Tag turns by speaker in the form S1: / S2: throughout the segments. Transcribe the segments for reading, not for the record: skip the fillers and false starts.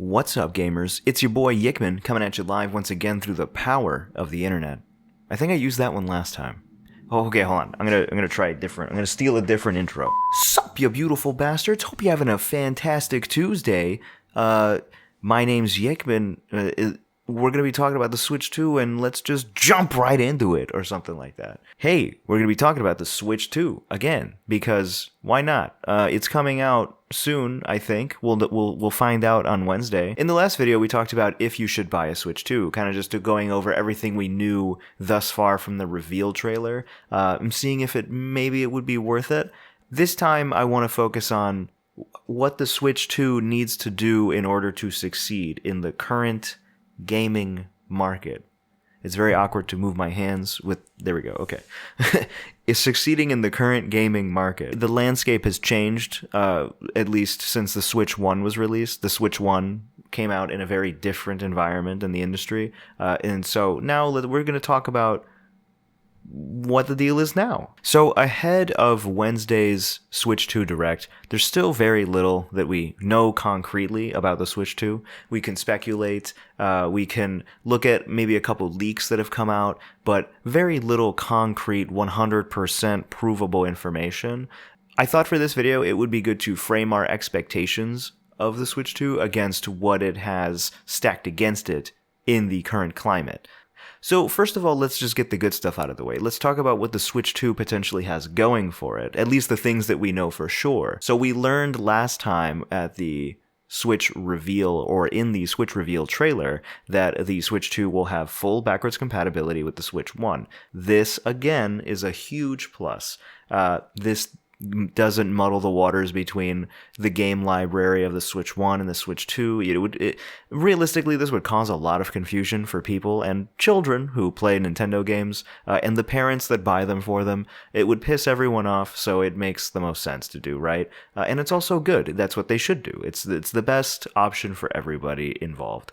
S1: What's up, gamers? It's your boy Yickman coming at you live once again through the power of the internet. I think I used that one last time. Oh, okay, hold on. I'm gonna try a different. I'm gonna steal a different intro. Sup, you beautiful bastards? Hope you're having a fantastic Tuesday. My name's Yickman. We're gonna be talking about the Switch 2, and let's just jump right into it, or something like that. Hey, we're gonna be talking about the Switch 2 again because why not? It's coming out soon, I think. We'll find out on Wednesday. In the last video, we talked about if you should buy a Switch 2, kind of just going over everything we knew thus far from the reveal trailer. I'm seeing if maybe it would be worth it. This time, I want to focus on what the Switch 2 needs to do in order to succeed in the current gaming market. It's very awkward to move my hands with... There we go, okay. Is succeeding in the current gaming market. The landscape has changed, at least since the Switch 1 was released. The Switch 1 came out in a very different environment in the industry. And so now we're going to talk about what the deal is now. So ahead of Wednesday's Switch 2 Direct, there's still very little that we know concretely about the Switch 2. We can speculate, we can look at maybe a couple leaks that have come out, but very little concrete 100% provable information. I thought for this video it would be good to frame our expectations of the Switch 2 against what it has stacked against it in the current climate. So first of all, let's just get the good stuff out of the way. Let's talk about what the Switch 2 potentially has going for it, at least the things that we know for sure. So we learned last time at the Switch reveal, or in the Switch reveal trailer, that the Switch 2 will have full backwards compatibility with the Switch 1. This, again, is a huge plus. This doesn't muddle the waters between the game library of the Switch 1 and the Switch 2. Realistically, this would cause a lot of confusion for people and children who play Nintendo games, and the parents that buy them for them. It would piss everyone off, so it makes the most sense to do, right? And it's also good. That's what they should do. It's the best option for everybody involved.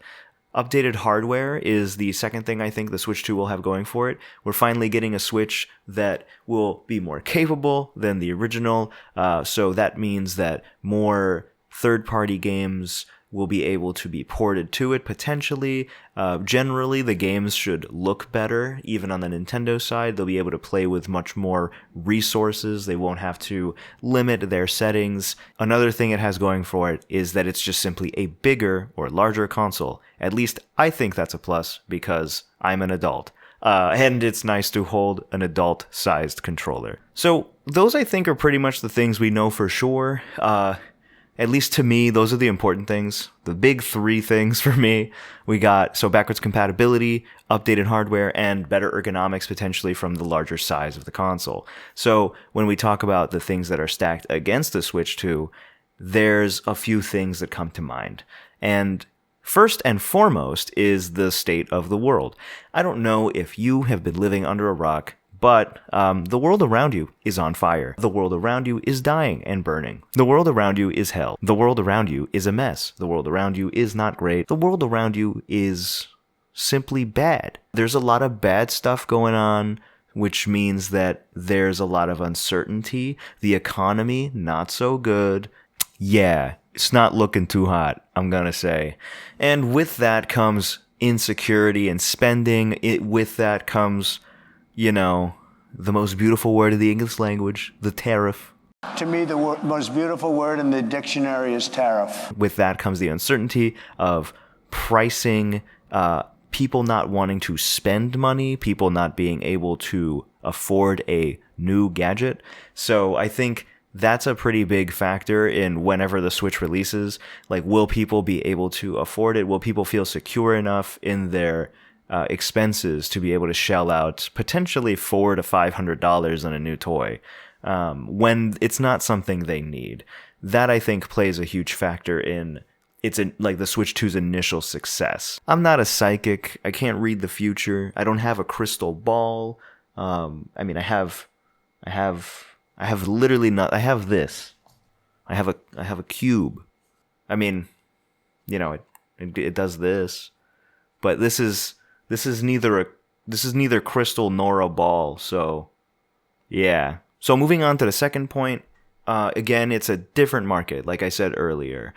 S1: Updated hardware is the second thing I think the Switch 2 will have going for it. We're finally getting a Switch that will be more capable than the original, so that means that more third-party games will be able to be ported to it, potentially. Generally, the games should look better, even on the Nintendo side. They'll be able to play with much more resources. They won't have to limit their settings. Another thing it has going for it is that it's just simply a bigger or larger console. At least I think that's a plus, because I'm an adult. And it's nice to hold an adult-sized controller. So those, I think, are pretty much the things we know for sure. At least to me, those are the important things. The big three things for me. We got backwards compatibility, updated hardware, and better ergonomics potentially from the larger size of the console. So when we talk about the things that are stacked against the Switch 2, there's a few things that come to mind. And first and foremost is the state of the world. I don't know if you have been living under a rock, but the world around you is on fire. The world around you is dying and burning. The world around you is hell. The world around you is a mess. The world around you is not great. The world around you is simply bad. There's a lot of bad stuff going on, which means that there's a lot of uncertainty. The economy, not so good. Yeah, it's not looking too hot, I'm gonna say. And with that comes insecurity and spending. With that comes... the most beautiful word in the English language, the tariff.
S2: To me, the most beautiful word in the dictionary is tariff.
S1: With that comes the uncertainty of pricing, people not wanting to spend money, people not being able to afford a new gadget. So I think that's a pretty big factor in whenever the Switch releases. Like, will people be able to afford it? Will people feel secure enough in their expenses to be able to shell out potentially $400 to $500 on a new toy when it's not something they need? That, I think, plays a huge factor in the Switch 2's initial success. I'm not a psychic. I can't read the future. I don't have a crystal ball. I have literally not. I have this. I have a cube. I mean, it does this, but this is neither crystal nor a ball, so yeah. So moving on to the second point, again, it's a different market, like I said earlier.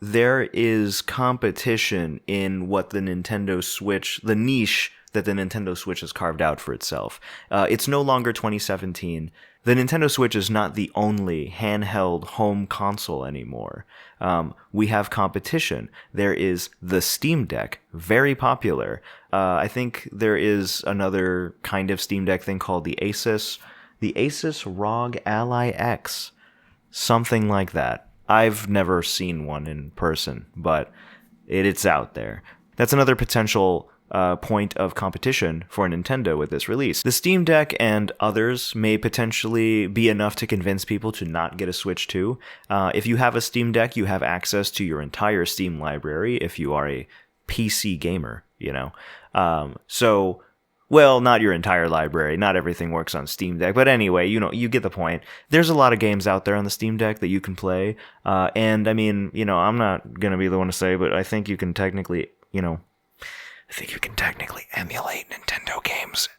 S1: There is competition in what the Nintendo Switch, the niche that the Nintendo Switch has carved out for itself. It's no longer 2017. The Nintendo Switch is not the only handheld home console anymore. We have competition. There is the Steam Deck, very popular. I think there is another kind of Steam Deck thing called the Asus ROG Ally X, something like that. I've never seen one in person, but it's out there. That's another potential point of competition for Nintendo with this release. The Steam Deck and others may potentially be enough to convince people to not get a Switch 2. If you have a Steam Deck, you have access to your entire Steam library if you are a PC gamer, you know. Well, not your entire library. Not everything works on Steam Deck. But anyway, you get the point. There's a lot of games out there on the Steam Deck that you can play. And I mean, I'm not going to be the one to say, but I think you can technically, emulate Nintendo games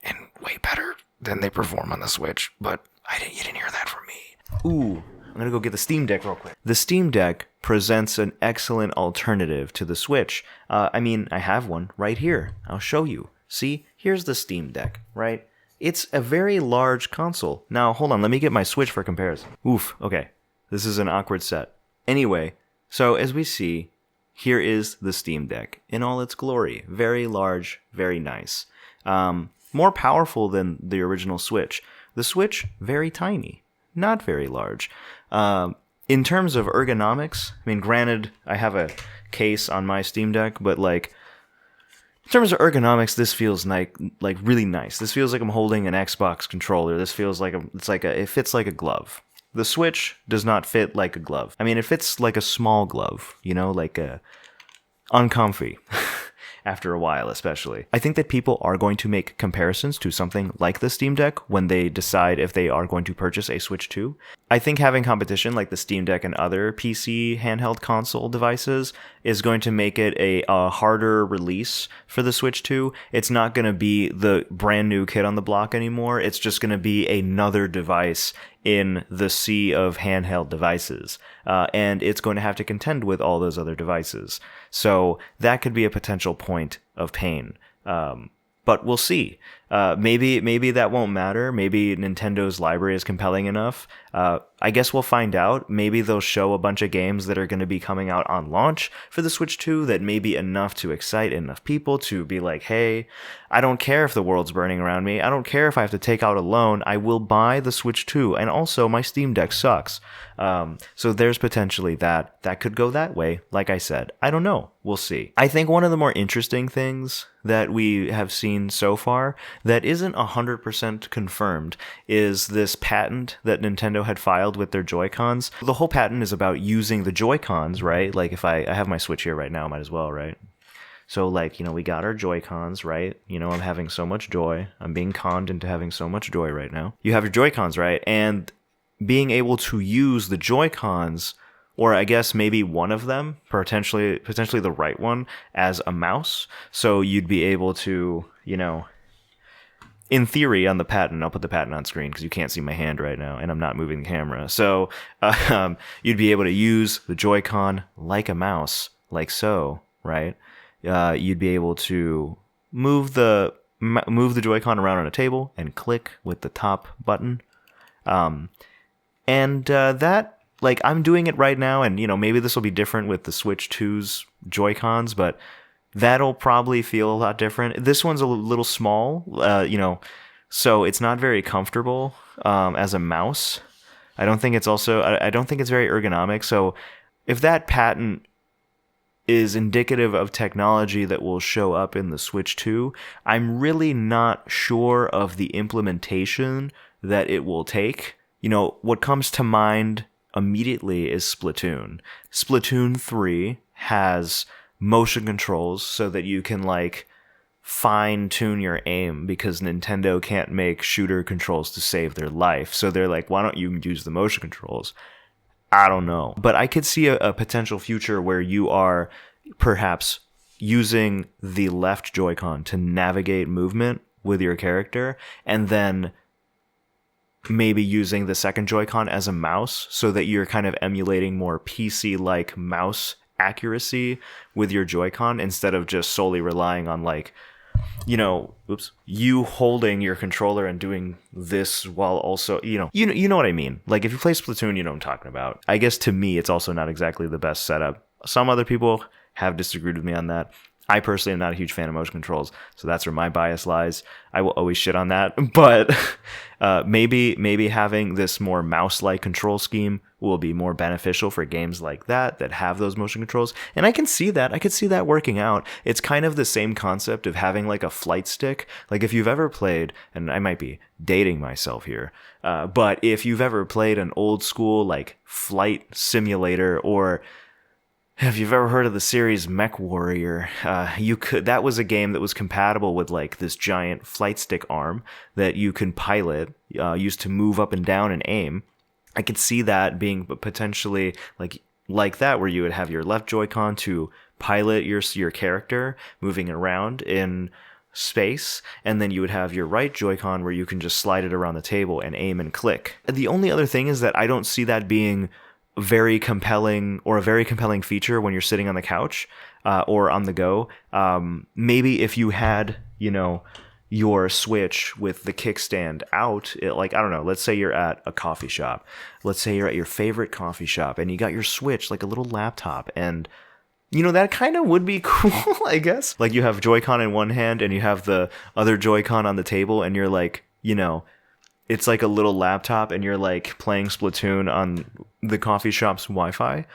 S1: and way better than they perform on the Switch. But you didn't hear that from me. Ooh, I'm going to go get the Steam Deck real quick. The Steam Deck presents an excellent alternative to the Switch. I have one right here. I'll show you. See, here's the Steam Deck, right? It's a very large console. Now, hold on, let me get my Switch for comparison. Oof, okay. This is an awkward set. Anyway, so as we see, here is the Steam Deck in all its glory. Very large, very nice. More powerful than the original Switch. The Switch, very tiny, not very large. In terms of ergonomics, granted, I have a case on my Steam Deck, but in terms of ergonomics, this feels like really nice. This feels like I'm holding an Xbox controller. This feels like it fits like a glove. The Switch does not fit like a glove. It fits like a small glove, like a uncomfy after a while, especially. I think that people are going to make comparisons to something like the Steam Deck when they decide if they are going to purchase a Switch 2. I think having competition like the Steam Deck and other PC handheld console devices is going to make it a harder release for the Switch 2. It's not going to be the brand new kid on the block anymore. It's just going to be another device in the sea of handheld devices. And it's going to have to contend with all those other devices. So that could be a potential point of pain. But we'll see. Maybe that won't matter. Maybe Nintendo's library is compelling enough. I guess we'll find out. Maybe they'll show a bunch of games that are going to be coming out on launch for the Switch 2 that may be enough to excite enough people to be like, hey, I don't care if the world's burning around me. I don't care if I have to take out a loan. I will buy the Switch 2. And also, my Steam Deck sucks. So there's potentially that could go that way. Like I said, I don't know. We'll see. I think one of the more interesting things that we have seen so far that isn't 100% confirmed is this patent that Nintendo had filed with their Joy-Cons. The whole patent is about using the Joy-Cons, right? Like if I have my Switch here right now, might as well, right? So we got our Joy-Cons, right? I'm having so much joy. I'm being conned into having so much joy right now. You have your Joy-Cons, right? And being able to use the Joy-Cons, or I guess maybe one of them, potentially the right one, as a mouse. So you'd be able to, in theory, on the patent, I'll put the patent on screen because you can't see my hand right now, and I'm not moving the camera. So you'd be able to use the Joy-Con like a mouse, like so, right? You'd be able to move the Joy-Con around on a table and click with the top button. That, I'm doing it right now, and, maybe this will be different with the Switch 2's Joy-Cons, but that'll probably feel a lot different. This one's a little small, so it's not very comfortable as a mouse. I don't think it's very ergonomic. So if that patent is indicative of technology that will show up in the Switch 2, I'm really not sure of the implementation that it will take. What comes to mind immediately is Splatoon. Splatoon 3 has motion controls so that you can fine-tune your aim because Nintendo can't make shooter controls to save their life. So they're like, why don't you use the motion controls? I don't know. But I could see a potential future where you are perhaps using the left Joy-Con to navigate movement with your character and then maybe using the second Joy-Con as a mouse so that you're kind of emulating more PC-like mouse accuracy with your Joy-Con instead of just solely relying on like, you holding your controller and doing this while also, you know what I mean? Like if you play Splatoon, you know what I'm talking about. I guess to me, it's also not exactly the best setup. Some other people have disagreed with me on that. I personally am not a huge fan of motion controls, so that's where my bias lies. I will always shit on that, but maybe having this more mouse-like control scheme will be more beneficial for games like that have those motion controls. And I can see that. I could see that working out. It's kind of the same concept of having like a flight stick. Like if you've ever played, and I might be dating myself here, but if you've ever played an old school like flight simulator, or if you've ever heard of the series Mech Warrior, that was a game that was compatible with like this giant flight stick arm that you can pilot, used to move up and down and aim. I could see that being potentially like that, where you would have your left Joy-Con to pilot your character moving around in space, and then you would have your right Joy-Con where you can just slide it around the table and aim and click. The only other thing is that I don't see that being very compelling, or a very compelling feature when you're sitting on the couch or on the go. Maybe if you had, your Switch with the kickstand out, I don't know, let's say you're at a coffee shop. Let's say you're at your favorite coffee shop and you got your Switch, like a little laptop, and that kind of would be cool, I guess. Like you have Joy-Con in one hand and you have the other Joy-Con on the table, and you're like, it's like a little laptop and you're like playing Splatoon on the coffee shop's Wi-Fi,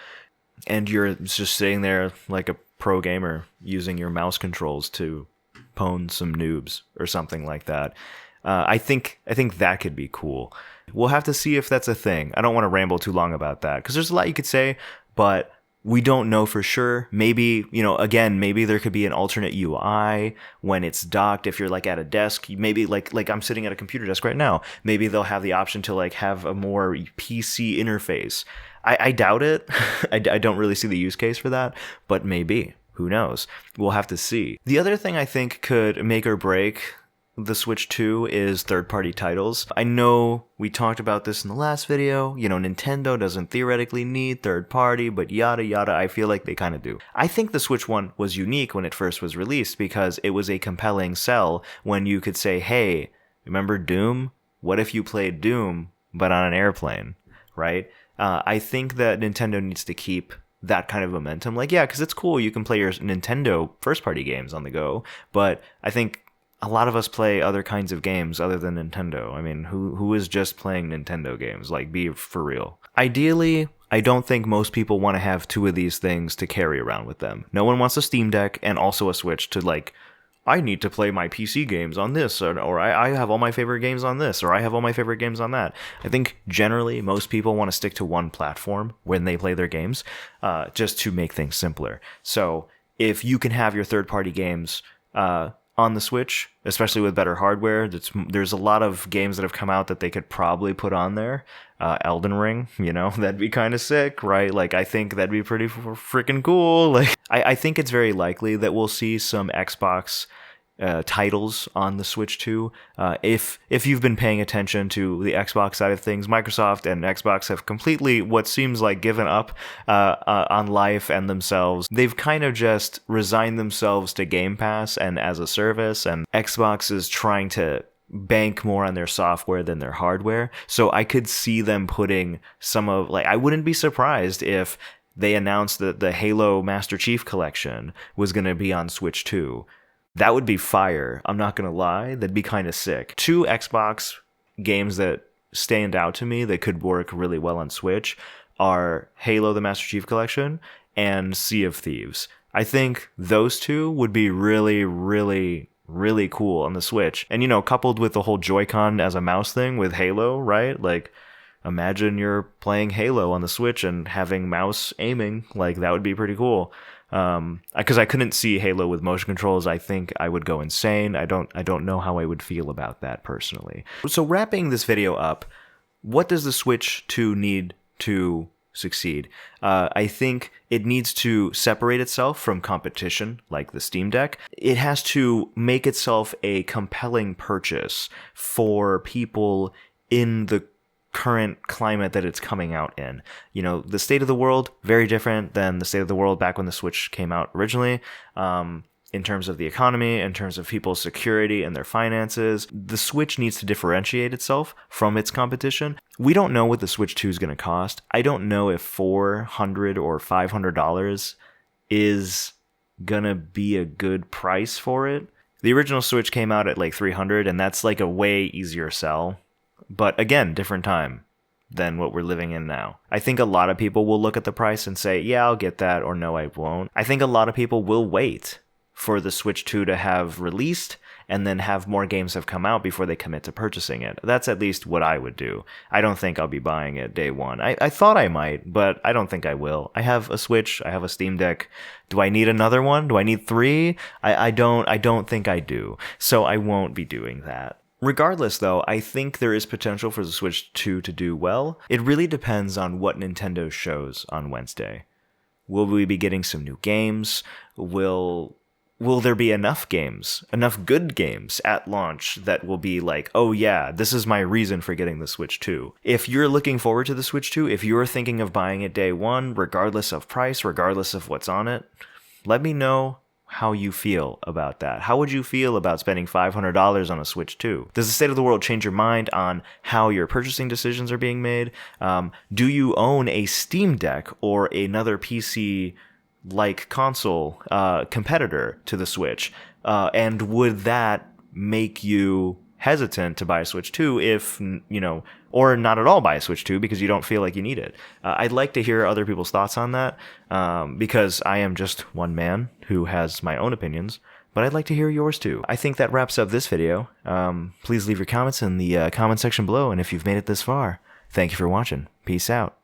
S1: and you're just sitting there like a pro gamer using your mouse controls to pwn some noobs or something like that. I think that could be cool. We'll have to see if that's a thing. I don't want to ramble too long about that because there's a lot you could say, but we don't know for sure. Maybe, again, maybe there could be an alternate UI when it's docked. If you're like at a desk, maybe like I'm sitting at a computer desk right now, maybe they'll have the option to like have a more PC interface. I doubt it. I don't really see the use case for that, but maybe. Who knows? We'll have to see. The other thing I think could make or break the Switch 2 is third-party titles. I know we talked about this in the last video. Nintendo doesn't theoretically need third-party, but yada yada, I feel like they kind of do. I think the Switch 1 was unique when it first was released because it was a compelling sell when you could say, hey, remember Doom? What if you played Doom, but on an airplane, right? I think that Nintendo needs to keep that kind of momentum. Like, yeah, because it's cool, you can play your Nintendo first-party games on the go, but I think a lot of us play other kinds of games other than Nintendo. I mean, who is just playing Nintendo games? Like, be for real. Ideally, I don't think most people want to have two of these things to carry around with them. No one wants a Steam Deck and also a Switch to like, I need to play my PC games on this, or I have all my favorite games on this, or I have all my favorite games on that. I think generally most people want to stick to one platform when they play their games, just to make things simpler. So if you can have your third-party games on the Switch, especially with better hardware, there's a lot of games that have come out that they could probably put on there. Elden Ring, that'd be kind of sick, right? Like, I think that'd be pretty freaking cool. Like, I think it's very likely that we'll see some Xbox titles on the Switch 2. If you've been paying attention to the Xbox side of things, Microsoft and Xbox have completely, what seems like, given up on life and themselves. They've kind of just resigned themselves to Game Pass and as a service, and Xbox is trying to bank more on their software than their hardware. So I could see them putting I wouldn't be surprised if they announced that the Halo Master Chief Collection was going to be on Switch 2. That would be fire. I'm not going to lie. That'd be kind of sick. Two Xbox games that stand out to me that could work really well on Switch are Halo the Master Chief Collection and Sea of Thieves. I think those two would be really, really, really cool on the Switch. And, coupled with the whole Joy-Con as a mouse thing with Halo, right? Like, imagine you're playing Halo on the Switch and having mouse aiming. Like, that would be pretty cool. Because I couldn't see Halo with motion controls. I think I would go insane. I don't know how I would feel about that personally. So wrapping this video up, what does the Switch 2 need to succeed? I think it needs to separate itself from competition like the Steam Deck. It has to make itself a compelling purchase for people in the current climate that it's coming out in. You know, the state of the world, very different than the state of the world back when the Switch came out originally. In terms of the economy, in terms of people's security and their finances, the Switch needs to differentiate itself from its competition. We don't know what the Switch 2 is going to cost. I don't know if $400 or $500 is going to be a good price for it. The original Switch came out at like $300, and that's like a way easier sell. But again, different time than what we're living in now. I think a lot of people will look at the price and say, yeah, I'll get that, or no, I won't. I think a lot of people will wait for the Switch 2 to have released and then have more games have come out before they commit to purchasing it. That's at least what I would do. I don't think I'll be buying it day one. I thought I might, but I don't think I will. I have a Switch, I have a Steam Deck. Do I need another one? Do I need 3? I don't think I do. So I won't be doing that. Regardless, though, I think there is potential for the Switch 2 to do well. It really depends on what Nintendo shows on Wednesday. Will we be getting some new games? Will there be enough games, enough good games at launch that will be like, oh yeah, this is my reason for getting the Switch 2. If you're looking forward to the Switch 2, if you're thinking of buying it day one, regardless of price, regardless of what's on it, let me know how you feel about that. How would you feel about spending $500 on a Switch 2? Does the state of the world change your mind on how your purchasing decisions are being made? Do you own a Steam Deck or another PC like console competitor to the Switch, and would that make you hesitant to buy a Switch 2 if, you know, or not at all buy a Switch 2 because you don't feel like you need it? I'd like to hear other people's thoughts on that, because I am just one man who has my own opinions, but I'd like to hear yours too. I think that wraps up this video. Please leave your comments in the comment section below, and if you've made it this far, thank you for watching. Peace out.